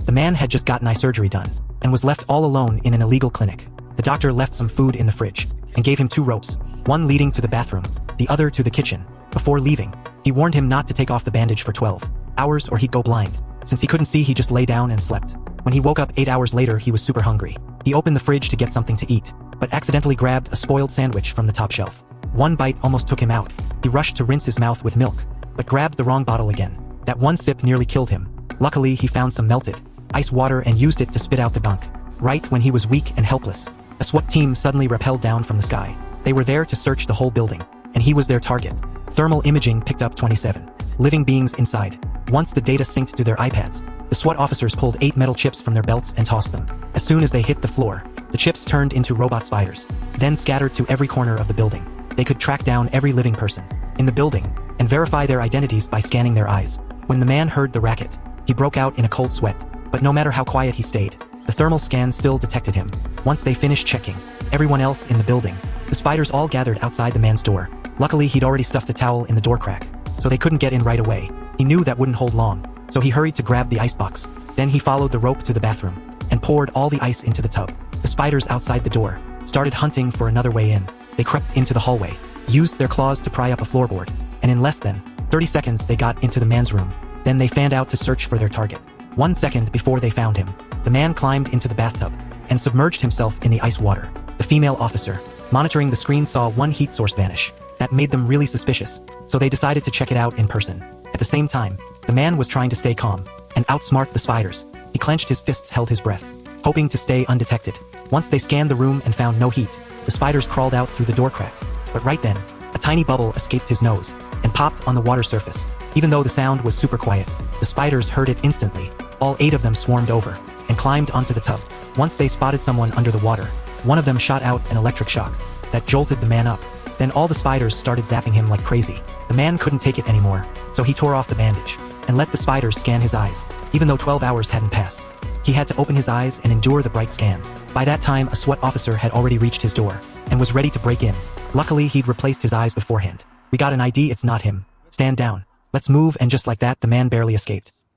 The man had just gotten eye surgery done and was left all alone in an illegal clinic. The doctor left some food in the fridge and gave him 2 ropes, one leading to the bathroom, the other to the kitchen. Before leaving, he warned him not to take off the bandage for 12 hours or he'd go blind. Since he couldn't see, he just lay down and slept. When he woke up 8 hours later, he was super hungry. He opened the fridge to get something to eat, but accidentally grabbed a spoiled sandwich from the top shelf. One bite almost took him out. He rushed to rinse his mouth with milk, but grabbed the wrong bottle again. That one sip nearly killed him. Luckily, he found some melted ice water and used it to spit out the gunk. Right when he was weak and helpless, a SWAT team suddenly rappelled down from the sky. They were there to search the whole building, and he was their target. Thermal imaging picked up 27 living beings inside. Once the data synced to their iPads, the SWAT officers pulled 8 metal chips from their belts and tossed them. As soon as they hit the floor, the chips turned into robot spiders, then scattered to every corner of the building. They could track down every living person in the building and verify their identities by scanning their eyes. When the man heard the racket, he broke out in a cold sweat. But no matter how quiet he stayed, the thermal scan still detected him. Once they finished checking everyone else in the building, the spiders all gathered outside the man's door. Luckily, he'd already stuffed a towel in the door crack, so they couldn't get in right away. He knew that wouldn't hold long, so he hurried to grab the icebox. Then he followed the rope to the bathroom and poured all the ice into the tub. The spiders outside the door started hunting for another way in. They crept into the hallway, used their claws to pry up a floorboard, and in less than 30 seconds they got into the man's room. Then they fanned out to search for their target. 1 second before they found him, the man climbed into the bathtub and submerged himself in the ice water. The female officer, monitoring the screen, saw one heat source vanish. That made them really suspicious, so they decided to check it out in person. At the same time, the man was trying to stay calm and outsmart the spiders. He clenched his fists, held his breath, hoping to stay undetected. Once they scanned the room and found no heat, the spiders crawled out through the door crack. But right then, a tiny bubble escaped his nose and popped on the water surface. Even though the sound was super quiet, the spiders heard it instantly. All 8 of them swarmed over and climbed onto the tub. Once they spotted someone under the water, one of them shot out an electric shock that jolted the man up. Then all the spiders started zapping him like crazy. The man couldn't take it anymore, so he tore off the bandage and let the spiders scan his eyes. Even though 12 hours hadn't passed, he had to open his eyes and endure the bright scan. By that time, a SWAT officer had already reached his door and was ready to break in. Luckily, he'd replaced his eyes beforehand. "We got an ID, it's not him. Stand down. Let's move," and just like that, the man barely escaped.